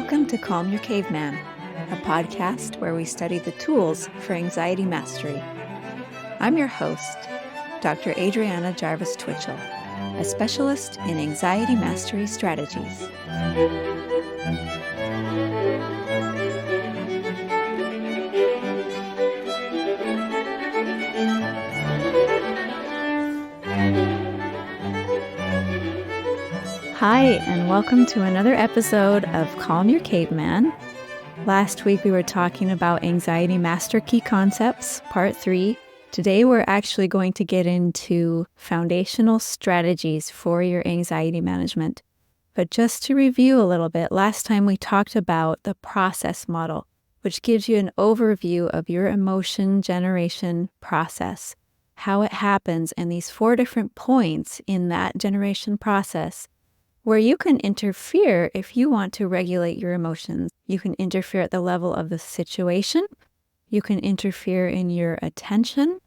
Welcome to Calm Your Caveman, a podcast where we study the tools for anxiety mastery. I'm your host, Dr. Adriana Jarvis Twitchell, a specialist in anxiety mastery strategies. Hi, and welcome to another episode of Calm Your Caveman. Last week we were talking about anxiety master key concepts, part 3. Today we're actually going to get into foundational strategies for your anxiety management. But just to review a little bit, last time we talked about the process model, which gives you an overview of your emotion generation process, how it happens, and these 4 different points in that generation process where you can interfere if you want to regulate your emotions. You can interfere at the level of the situation. You can interfere in your attention.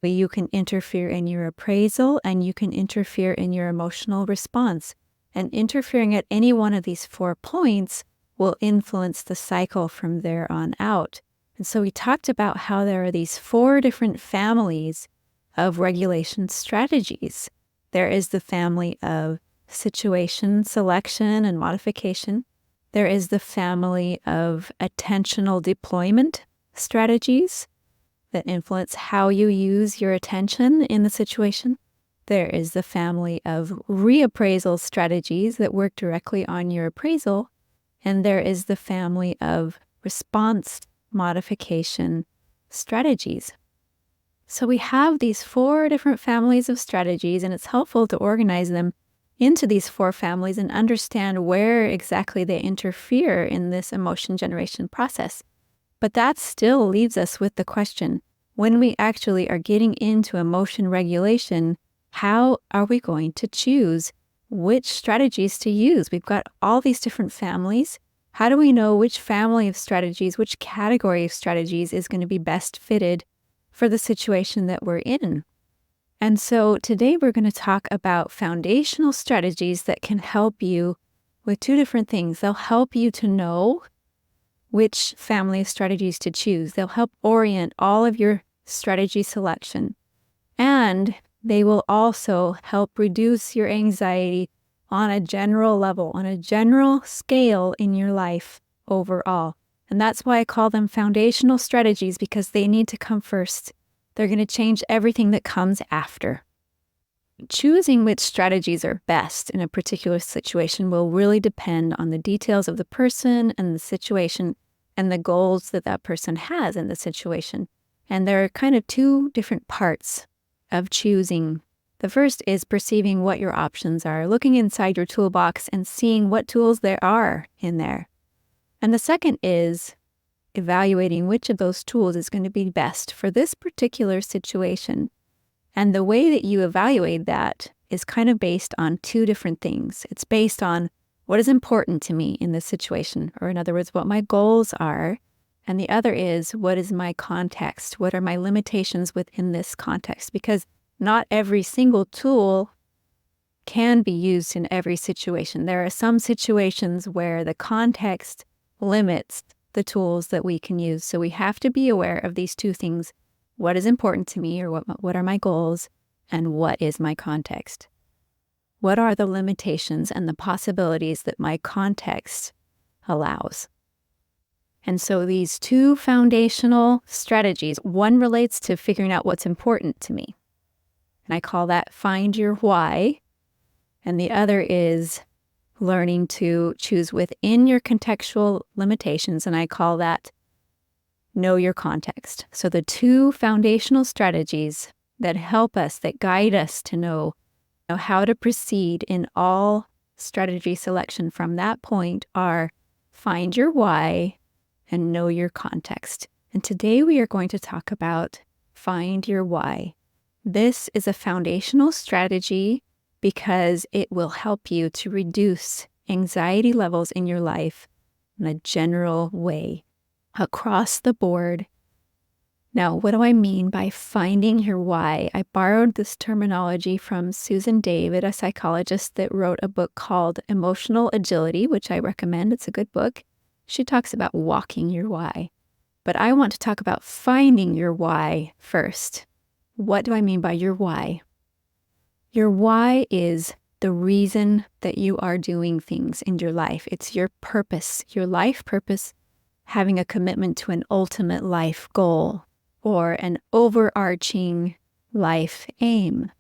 You can interfere in your appraisal, and you can interfere in your emotional response. And interfering at any one of these 4 points will influence the cycle from there on out. And so we talked about how there are these 4 different families of regulation strategies. There is the family of situation selection and modification. There is the family of attentional deployment strategies that influence how you use your attention in the situation. There is the family of reappraisal strategies that work directly on your appraisal. And there is the family of response modification strategies. So we have these 4 different families of strategies, and it's helpful to organize them into these 4 families and understand where exactly they interfere in this emotion generation process. But that still leaves us with the question, when we actually are getting into emotion regulation, how are we going to choose which strategies to use? We've got all these different families. How do we know which family of strategies, which category of strategies is going to be best fitted for the situation that we're in? And so today we're going to talk about foundational strategies that can help you with 2 different things. They'll help you to know which family of strategies to choose. They'll help orient all of your strategy selection. And they will also help reduce your anxiety on a general level, on a general scale in your life overall. And that's why I call them foundational strategies, because they need to come first. They're going to change everything that comes after. Choosing which strategies are best in a particular situation will really depend on the details of the person and the situation and the goals that that person has in the situation. And there are kind of 2 different parts of choosing. The first is perceiving what your options are, looking inside your toolbox and seeing what tools there are in there. And the second is evaluating which of those tools is going to be best for this particular situation. And the way that you evaluate that is kind of based on 2 different things. It's based on what is important to me in this situation, or in other words, what my goals are. And the other is, what is my context? What are my limitations within this context? Because not every single tool can be used in every situation. There are some situations where the context limits the tools that we can use. So we have to be aware of these 2 things. What is important to me, or what are my goals, and what is my context? What are the limitations and the possibilities that my context allows? And so these 2 foundational strategies, one relates to figuring out what's important to me. And I call that find your why. And the other is learning to choose within your contextual limitations, and I call that know your context. So the 2 foundational strategies that help us, that guide us to know how to proceed in all strategy selection from that point are find your why and know your context. And today we are going to talk about find your why. This is a foundational strategy because it will help you to reduce anxiety levels in your life in a general way, across the board, Now, what do I mean by finding your why? I borrowed this terminology from Susan David, a psychologist that wrote a book called Emotional Agility, which I recommend. It's a good book. She talks about walking your why. But I want to talk about finding your why first. What do I mean by your why? Your why is the reason that you are doing things in your life. It's your purpose, your life purpose, having a commitment to an ultimate life goal or an overarching life aim.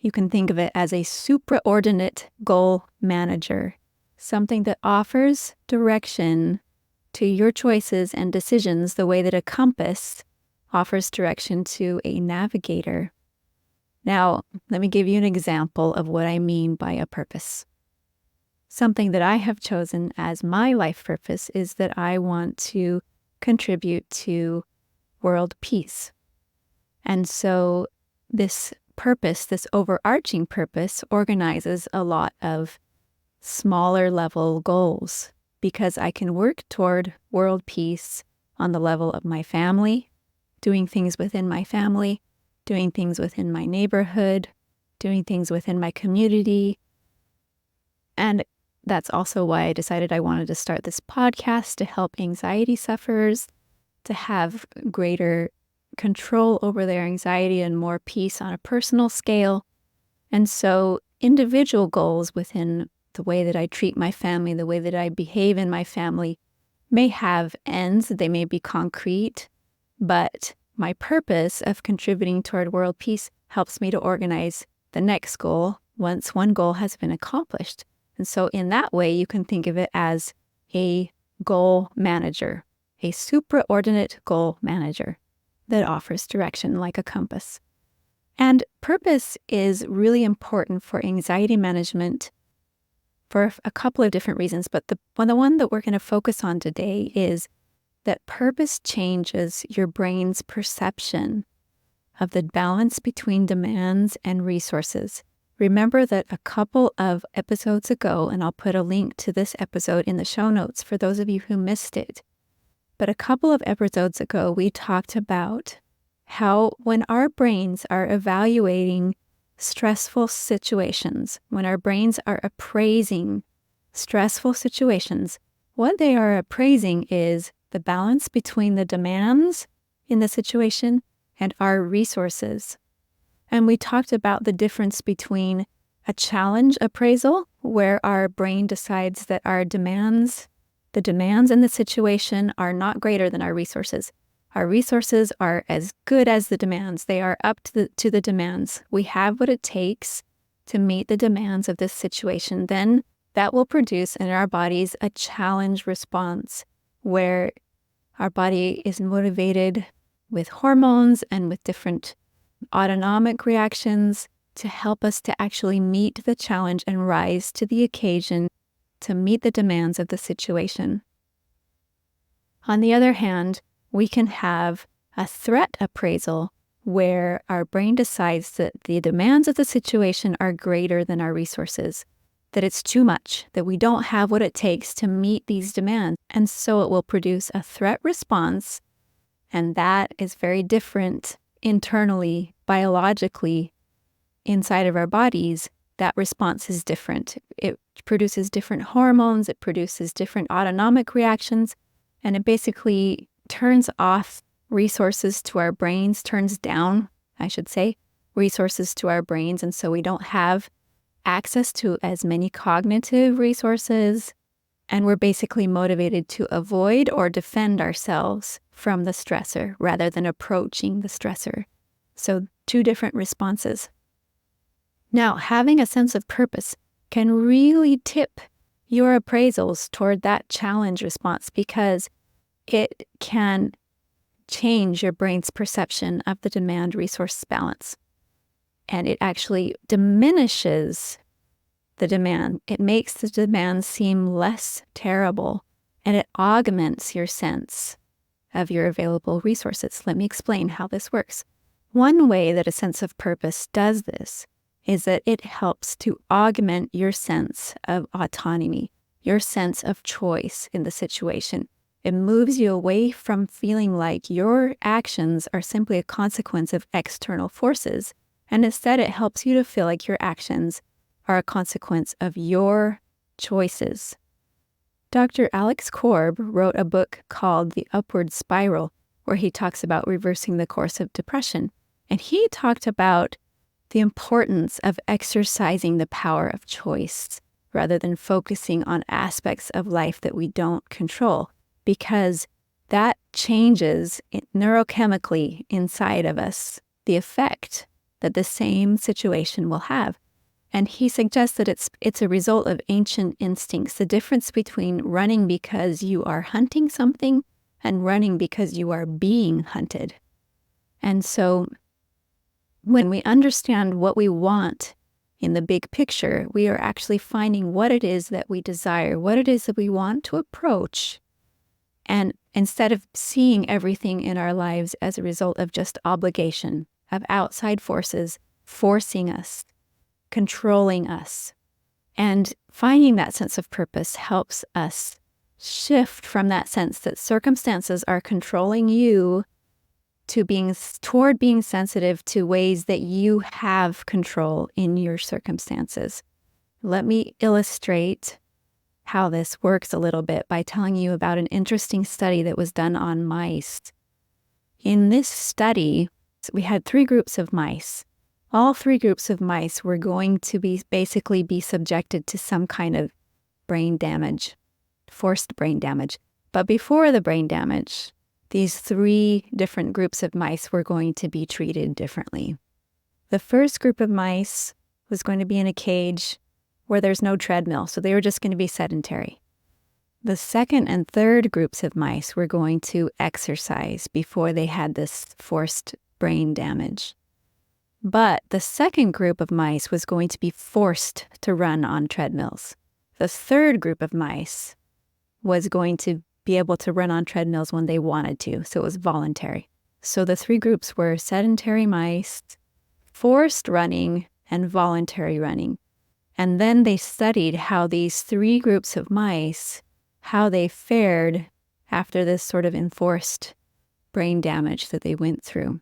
You can think of it as a supraordinate goal manager, something that offers direction to your choices and decisions the way that a compass offers direction to a navigator. Now, let me give you an example of what I mean by a purpose. Something that I have chosen as my life purpose is that I want to contribute to world peace. And so this purpose, this overarching purpose, organizes a lot of smaller level goals because I can work toward world peace on the level of my family, doing things within my family, doing things within my neighborhood, doing things within my community. And that's also why I decided I wanted to start this podcast to help anxiety sufferers to have greater control over their anxiety and more peace on a personal scale. And so individual goals within the way that I treat my family, the way that I behave in my family, may have ends, they may be concrete, but my purpose of contributing toward world peace helps me to organize the next goal once one goal has been accomplished. And so in that way, you can think of it as a goal manager, a supraordinate goal manager that offers direction like a compass. And purpose is really important for anxiety management for a couple of different reasons. But the one that we're going to focus on today is that purpose changes your brain's perception of the balance between demands and resources. Remember that a couple of episodes ago, and I'll put a link to this episode in the show notes for those of you who missed it, but a couple of episodes ago, we talked about how when our brains are evaluating stressful situations, when our brains are appraising stressful situations, what they are appraising is the balance between the demands in the situation and our resources. And we talked about the difference between a challenge appraisal, where our brain decides that the demands in the situation are not greater than our resources. Our resources are as good as the demands. They are up to the demands. We have what it takes to meet the demands of this situation. Then that will produce in our bodies a challenge response, where our body is motivated with hormones and with different autonomic reactions to help us to actually meet the challenge and rise to the occasion to meet the demands of the situation. On the other hand, we can have a threat appraisal where our brain decides that the demands of the situation are greater than our resources, that it's too much, that we don't have what it takes to meet these demands. And so it will produce a threat response, and that is very different internally, biologically, inside of our bodies. That response is different. It produces different hormones, it produces different autonomic reactions, and it basically turns off resources to our brains, turns down, I should say, resources to our brains. And so we don't have access to as many cognitive resources, and we're basically motivated to avoid or defend ourselves from the stressor rather than approaching the stressor. So two different responses. Now, having a sense of purpose can really tip your appraisals toward that challenge response, because it can change your brain's perception of the demand-resource balance. And it actually diminishes the demand. It makes the demand seem less terrible, and it augments your sense of your available resources. Let me explain how this works. One way that a sense of purpose does this is that it helps to augment your sense of autonomy, your sense of choice in the situation. It moves you away from feeling like your actions are simply a consequence of external forces, and instead it helps you to feel like your actions are a consequence of your choices. Dr. Alex Korb wrote a book called The Upward Spiral, where he talks about reversing the course of depression. And he talked about the importance of exercising the power of choice rather than focusing on aspects of life that we don't control, because that changes neurochemically inside of us the effect that the same situation will have. And he suggests that it's a result of ancient instincts, the difference between running because you are hunting something and running because you are being hunted. And so when we understand what we want in the big picture, we are actually finding what it is that we desire, what it is that we want to approach. And instead of seeing everything in our lives as a result of just obligation, of outside forces forcing us, controlling us, and finding that sense of purpose helps us shift from that sense that circumstances are controlling you to toward being sensitive to ways that you have control in your circumstances. Let me illustrate how this works a little bit by telling you about an interesting study that was done on mice. In this study, we had 3 groups of mice. All 3 groups of mice were going to basically be subjected to some kind of brain damage, forced brain damage. But before the brain damage, these 3 different groups of mice were going to be treated differently. The first group of mice was going to be in a cage where there's no treadmill, so they were just going to be sedentary. The second and third groups of mice were going to exercise before they had this forced brain damage. But the second group of mice was going to be forced to run on treadmills. The third group of mice was going to be able to run on treadmills when they wanted to, so it was voluntary. So the 3 groups were sedentary mice, forced running, and voluntary running. And then they studied how these 3 groups of mice, how they fared after this sort of enforced brain damage that they went through.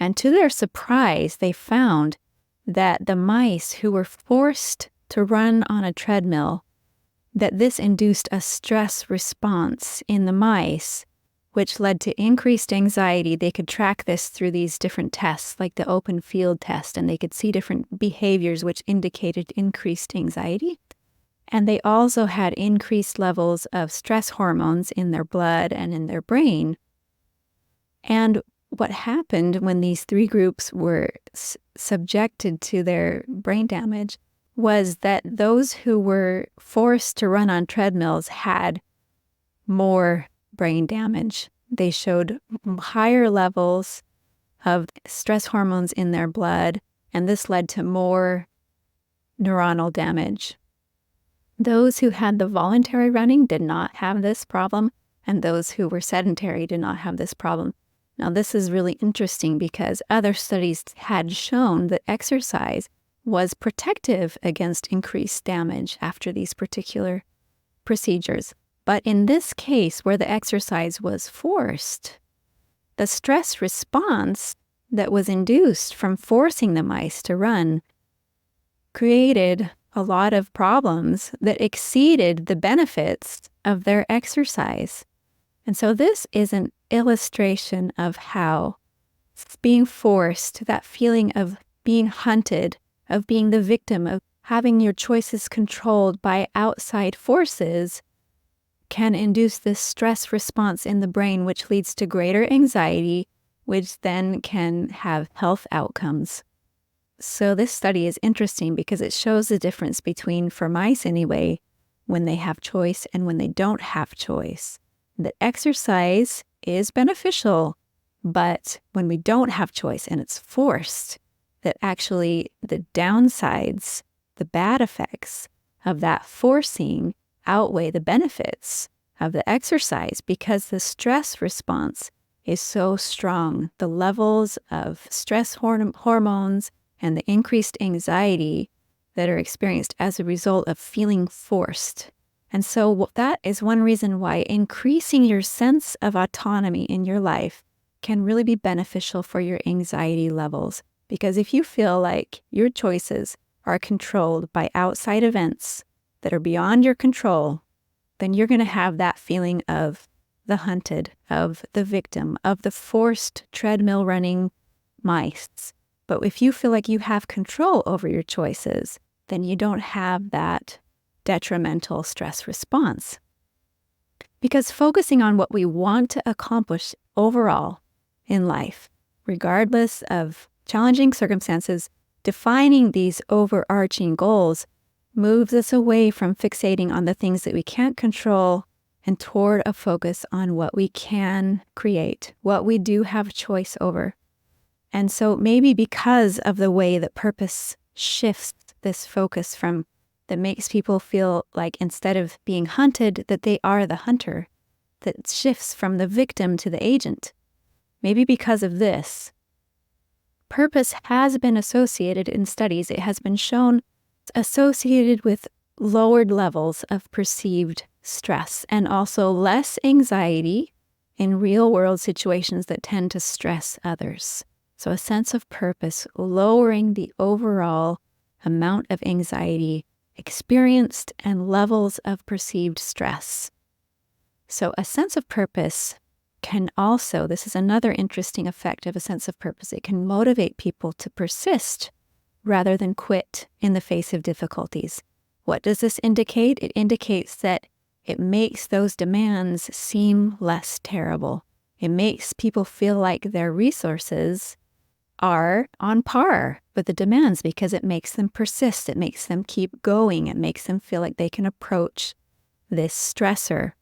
And to their surprise, they found that the mice who were forced to run on a treadmill, that this induced a stress response in the mice, which led to increased anxiety. They could track this through these different tests, like the open field test, and they could see different behaviors which indicated increased anxiety. And they also had increased levels of stress hormones in their blood and in their brain. And what happened when these 3 groups were subjected to their brain damage was that those who were forced to run on treadmills had more brain damage. They showed higher levels of stress hormones in their blood, and this led to more neuronal damage. Those who had the voluntary running did not have this problem, and those who were sedentary did not have this problem. Now, this is really interesting because other studies had shown that exercise was protective against increased damage after these particular procedures. But in this case, where the exercise was forced, the stress response that was induced from forcing the mice to run created a lot of problems that exceeded the benefits of their exercise. And so this is an illustration of how being forced, that feeling of being hunted, of being the victim, of having your choices controlled by outside forces, can induce this stress response in the brain, which leads to greater anxiety, which then can have health outcomes. So this study is interesting because it shows the difference between, for mice anyway, when they have choice and when they don't have choice. That exercise is beneficial, but when we don't have choice and it's forced, that actually the downsides, the bad effects of that forcing outweigh the benefits of the exercise because the stress response is so strong. The levels of stress hormones and the increased anxiety that are experienced as a result of feeling forced And so that is one reason why increasing your sense of autonomy in your life can really be beneficial for your anxiety levels. Because if you feel like your choices are controlled by outside events that are beyond your control, then you're going to have that feeling of the hunted, of the victim, of the forced treadmill running mice. But if you feel like you have control over your choices, then you don't have that detrimental stress response. Because focusing on what we want to accomplish overall in life, regardless of challenging circumstances, defining these overarching goals moves us away from fixating on the things that we can't control and toward a focus on what we can create, what we do have choice over. And so maybe because of the way that purpose shifts this focus from that makes people feel like instead of being hunted, that they are the hunter, that shifts from the victim to the agent. Maybe because of this, purpose has been associated in studies, it has been shown associated with lowered levels of perceived stress and also less anxiety in real-world situations that tend to stress others. So a sense of purpose lowering the overall amount of anxiety experienced and levels of perceived stress. So a sense of purpose can also, this is another interesting effect of a sense of purpose, it can motivate people to persist rather than quit in the face of difficulties. What does this indicate? It indicates that it makes those demands seem less terrible. It makes people feel like their resources are on par with the demands because it makes them persist. It makes them keep going. It makes them feel like they can approach this stressor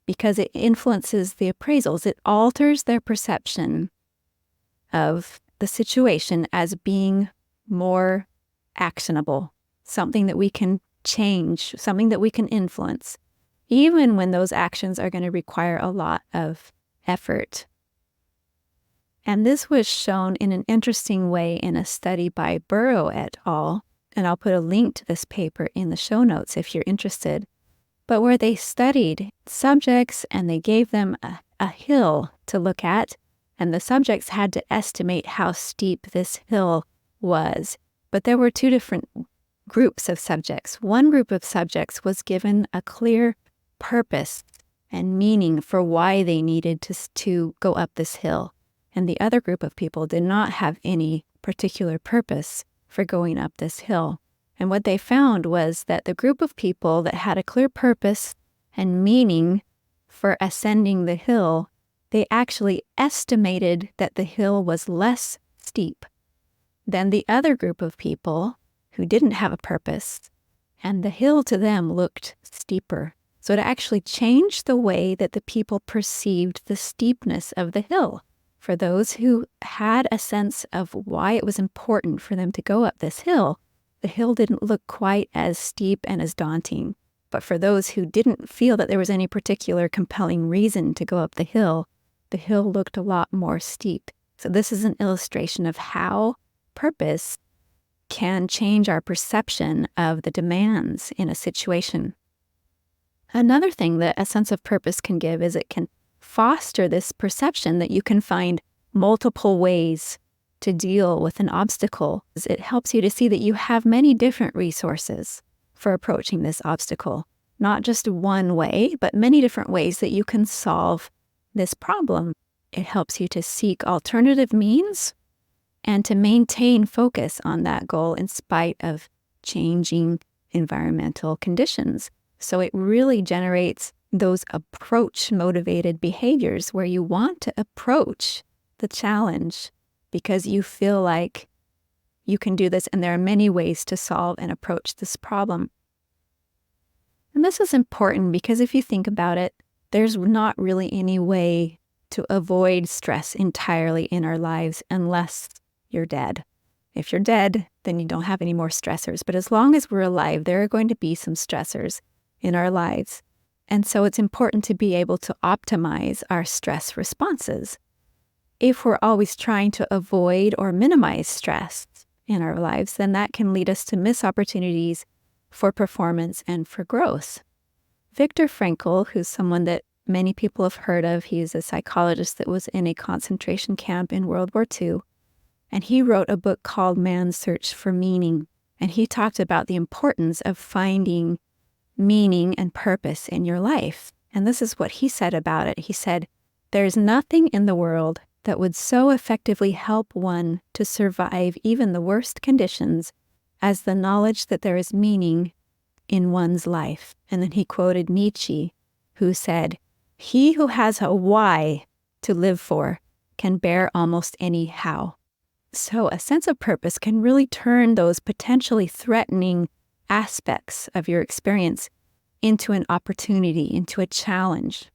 because it influences the appraisals. It alters their perception of the situation as being more actionable, something that we can change, something that we can influence, even when those actions are going to require a lot of effort. And this was shown in an interesting way in a study by Burrow et al., and I'll put a link to this paper in the show notes if you're interested, but where they studied subjects and they gave them a hill to look at, and the subjects had to estimate how steep this hill was. But there were two different groups of subjects. One group of subjects was given a clear purpose and meaning for why they needed to go up this hill. And the other group of people did not have any particular purpose for going up this hill. And what they found was that the group of people that had a clear purpose and meaning for ascending the hill, they actually estimated that the hill was less steep than the other group of people who didn't have a purpose, and the hill to them looked steeper. So it actually changed the way that the people perceived the steepness of the hill. For those who had a sense of why it was important for them to go up this hill, the hill didn't look quite as steep and as daunting. But for those who didn't feel that there was any particular compelling reason to go up the hill looked a lot more steep. So this is an illustration of how purpose can change our perception of the demands in a situation. Another thing that a sense of purpose can give is it can foster this perception that you can find multiple ways to deal with an obstacle. It helps you to see that you have many different resources for approaching this obstacle. Not just one way, but many different ways that you can solve this problem. It helps you to seek alternative means and to maintain focus on that goal in spite of changing environmental conditions. So it really generates those approach-motivated behaviors where you want to approach the challenge because you feel like you can do this and there are many ways to solve and approach this problem. And this is important because if you think about it, there's not really any way to avoid stress entirely in our lives unless you're dead. If you're dead, then you don't have any more stressors. But as long as we're alive, there are going to be some stressors in our lives. And so it's important to be able to optimize our stress responses. If we're always trying to avoid or minimize stress in our lives, then that can lead us to miss opportunities for performance and for growth. Viktor Frankl, who's someone that many people have heard of, he's a psychologist that was in a concentration camp in World War II, and he wrote a book called Man's Search for Meaning. And he talked about the importance of finding meaning and purpose in your life. And this is what he said about it. He said, "There's nothing in the world that would so effectively help one to survive even the worst conditions as the knowledge that there is meaning in one's life." And then he quoted Nietzsche, who said, "He who has a why to live for can bear almost any how." So a sense of purpose can really turn those potentially threatening aspects of your experience into an opportunity, into a challenge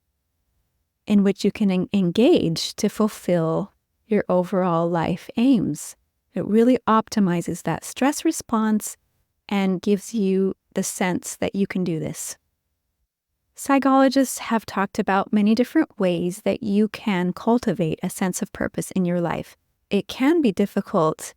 in which you can engage to fulfill your overall life aims. It really optimizes that stress response and gives you the sense that you can do this. Psychologists have talked about many different ways that you can cultivate a sense of purpose in your life. It can be difficult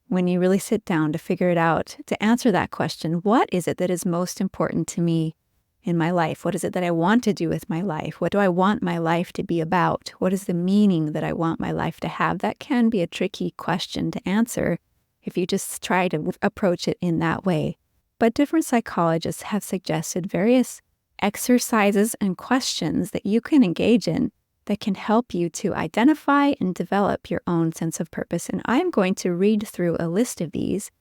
when you really sit down to figure it out, to answer that question. What is it that is most important to me in my life? What is it that I want to do with my life? What do I want my life to be about? What is the meaning that I want my life to have? That can be a tricky question to answer if you just try to approach it in that way. But different psychologists have suggested various exercises and questions that you can engage in that can help you to identify and develop your own sense of purpose. And I'm going to read through a list of these.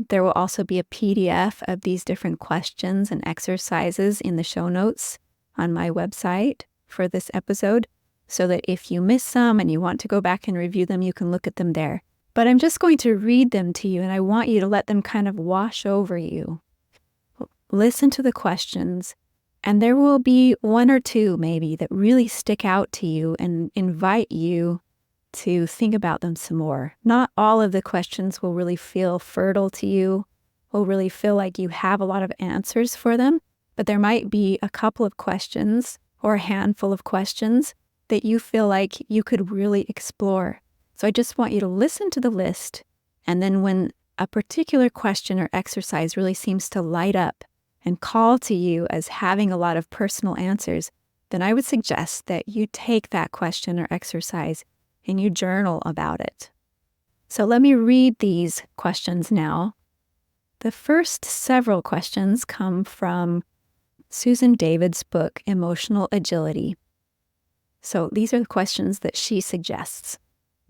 There will also be a PDF of these different questions and exercises in the show notes on my website for this episode, so that if you miss some and you want to go back and review them, you can look at them there. But I'm just going to read them to you, and I want you to let them kind of wash over you. Listen to the questions. And there will be one or two maybe that really stick out to you and invite you to think about them some more. Not all of the questions will really feel fertile to you, will really feel like you have a lot of answers for them, but there might be a couple of questions or a handful of questions that you feel like you could really explore. So I just want you to listen to the list, and then when a particular question or exercise really seems to light up and call to you as having a lot of personal answers, then I would suggest that you take that question or exercise and you journal about it. So let me read these questions now. The first several questions come from Susan David's book, Emotional Agility. So these are the questions that she suggests.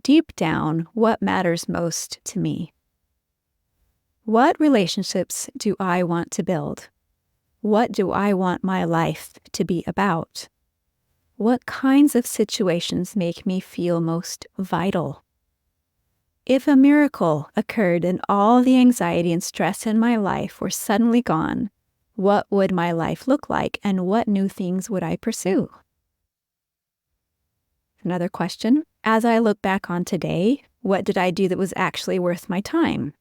Deep down, what matters most to me? What relationships do I want to build? What do I want my life to be about? What kinds of situations make me feel most vital? If a miracle occurred and all the anxiety and stress in my life were suddenly gone, what would my life look like, and what new things would I pursue? Another question, as I look back on today, what did I do that was actually worth my time?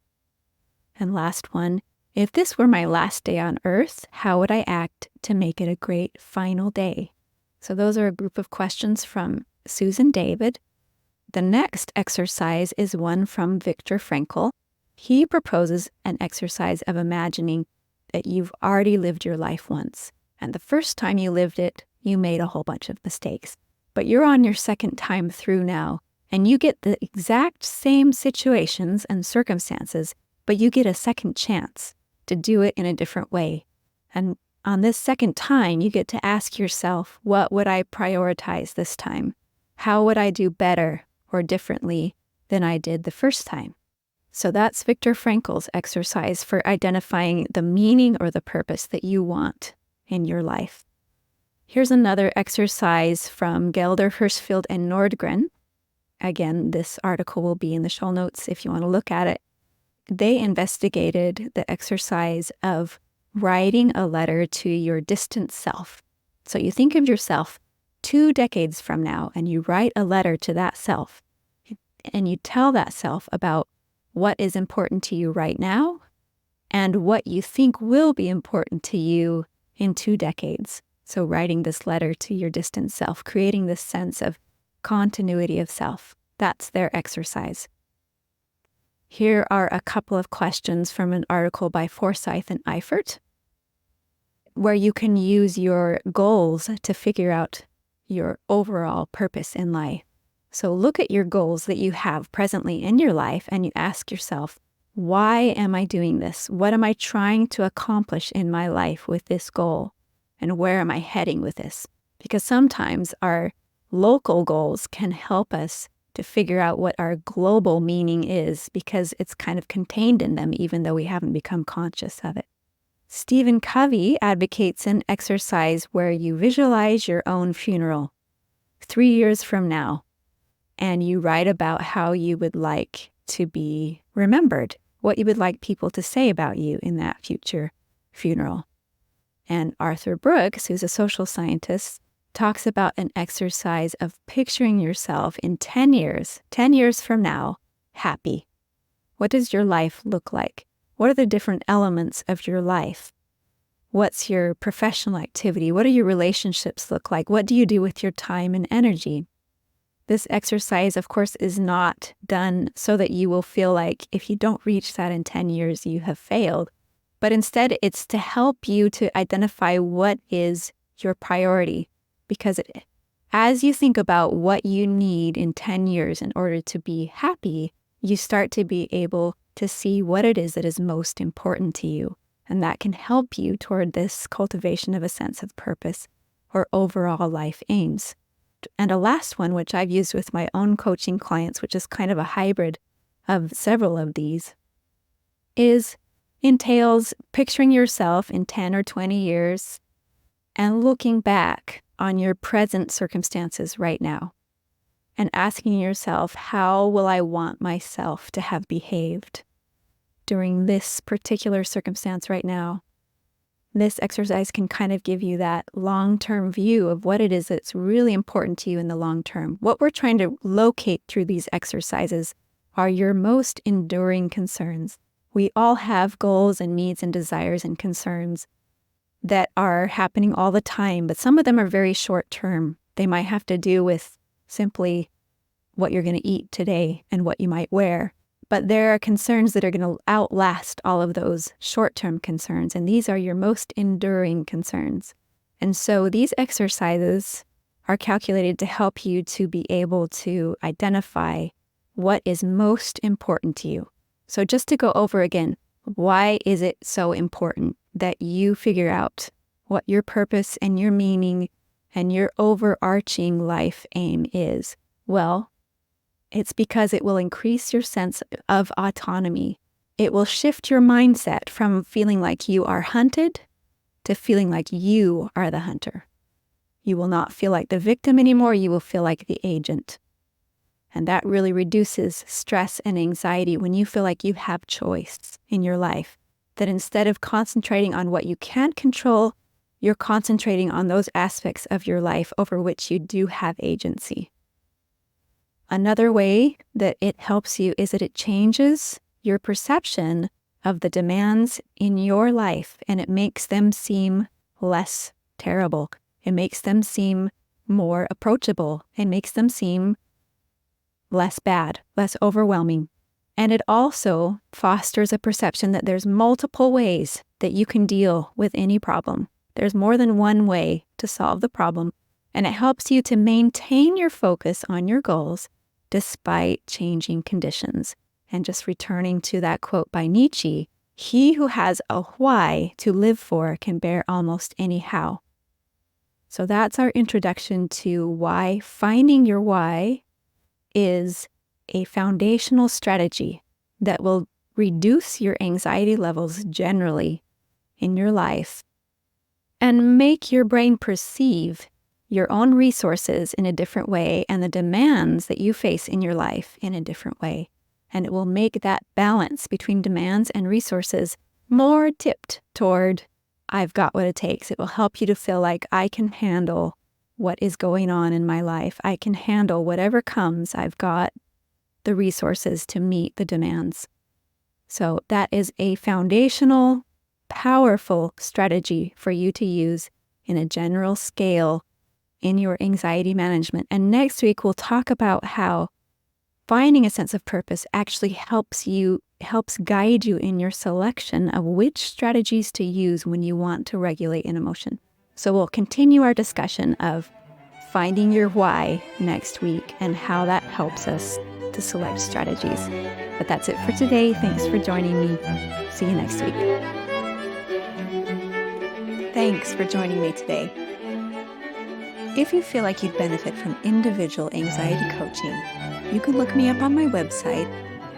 And last one, if this were my last day on earth, how would I act to make it a great final day? So those are a group of questions from Susan David. The next exercise is one from Viktor Frankl. He proposes an exercise of imagining that you've already lived your life once. And the first time you lived it, you made a whole bunch of mistakes. But you're on your second time through now, and you get the exact same situations and circumstances, but you get a second chance to do it in a different way. And on this second time, you get to ask yourself, what would I prioritize this time? How would I do better or differently than I did the first time? So that's Viktor Frankl's exercise for identifying the meaning or the purpose that you want in your life. Here's another exercise from Gelder, Hirschfield, and Nordgren. Again, this article will be in the show notes if you want to look at it. They investigated the exercise of writing a letter to your distant self. So you think of yourself 2 decades from now, and you write a letter to that self, and you tell that self about what is important to you right now and what you think will be important to you in 2 decades. So writing this letter to your distant self, creating this sense of continuity of self, that's their exercise. Here are a couple of questions from an article by Forsyth and Eifert. where you can use your goals to figure out your overall purpose in life. So look at your goals that you have presently in your life and you ask yourself, why am I doing this? What am I trying to accomplish in my life with this goal? And where am I heading with this? Because sometimes our local goals can help us to figure out what our global meaning is because it's kind of contained in them, even though we haven't become conscious of it. Stephen Covey advocates an exercise where you visualize your own funeral 3 years from now, and you write about how you would like to be remembered, what you would like people to say about you in that future funeral. And Arthur Brooks, who's a social scientist, talks about an exercise of picturing yourself in 10 years from now, happy. What does your life look like? What are the different elements of your life? What's your professional activity? What do your relationships look like? What do you do with your time and energy? This exercise, of course, is not done so that you will feel like if you don't reach that in 10 years, you have failed. But instead, it's to help you to identify what is your priority. Because as you think about what you need in 10 years in order to be happy, you start to be able to see what it is that is most important to you. And that can help you toward this cultivation of a sense of purpose or overall life aims. And a last one, which I've used with my own coaching clients, which is kind of a hybrid of several of these, entails picturing yourself in 10 or 20 years and looking back on your present circumstances right now and asking yourself, how will I want myself to have behaved during this particular circumstance right now? This exercise can kind of give you that long-term view of what it is that's really important to you in the long term. What we're trying to locate through these exercises are your most enduring concerns. We all have goals and needs and desires and concerns that are happening all the time, but some of them are very short term. They might have to do with simply what you're going to eat today and what you might wear. But there are concerns that are going to outlast all of those short-term concerns, and these are your most enduring concerns. And so these exercises are calculated to help you to be able to identify what is most important to you. So just to go over again, why is it so important that you figure out what your purpose and your meaning and your overarching life aim is? Well, it's because it will increase your sense of autonomy. It will shift your mindset from feeling like you are hunted to feeling like you are the hunter. You will not feel like the victim anymore. You will feel like the agent. And that really reduces stress and anxiety when you feel like you have choice in your life. That instead of concentrating on what you can't control, you're concentrating on those aspects of your life over which you do have agency. Another way that it helps you is that it changes your perception of the demands in your life, and it makes them seem less terrible. It makes them seem more approachable. It makes them seem less bad, less overwhelming. And it also fosters a perception that there's multiple ways that you can deal with any problem. There's more than one way to solve the problem, and it helps you to maintain your focus on your goals despite changing conditions. And just returning to that quote by Nietzsche, he who has a why to live for can bear almost any how. So that's our introduction to why finding your why is a foundational strategy that will reduce your anxiety levels generally in your life and make your brain perceive your own resources in a different way and the demands that you face in your life in a different way. And it will make that balance between demands and resources more tipped toward, I've got what it takes. It will help you to feel like I can handle what is going on in my life. I can handle whatever comes. I've got the resources to meet the demands. So that is a foundational, powerful strategy for you to use in a general scale in your anxiety management. And next week, we'll talk about how finding a sense of purpose actually helps you helps guide you in your selection of which strategies to use when you want to regulate an emotion. So we'll continue our discussion of finding your why next week and how that helps us to select strategies. But that's it for today. Thanks for joining me. See you next week. Thanks for joining me today. If you feel like you'd benefit from individual anxiety coaching, you can look me up on my website,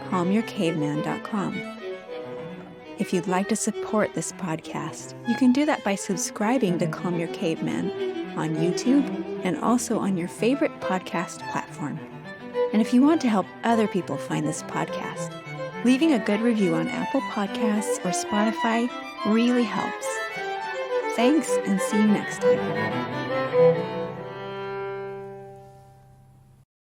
calmyourcaveman.com. If you'd like to support this podcast, you can do that by subscribing to Calm Your Caveman on YouTube and also on your favorite podcast platform. And if you want to help other people find this podcast, leaving a good review on Apple Podcasts or Spotify really helps. Thanks, and see you next time.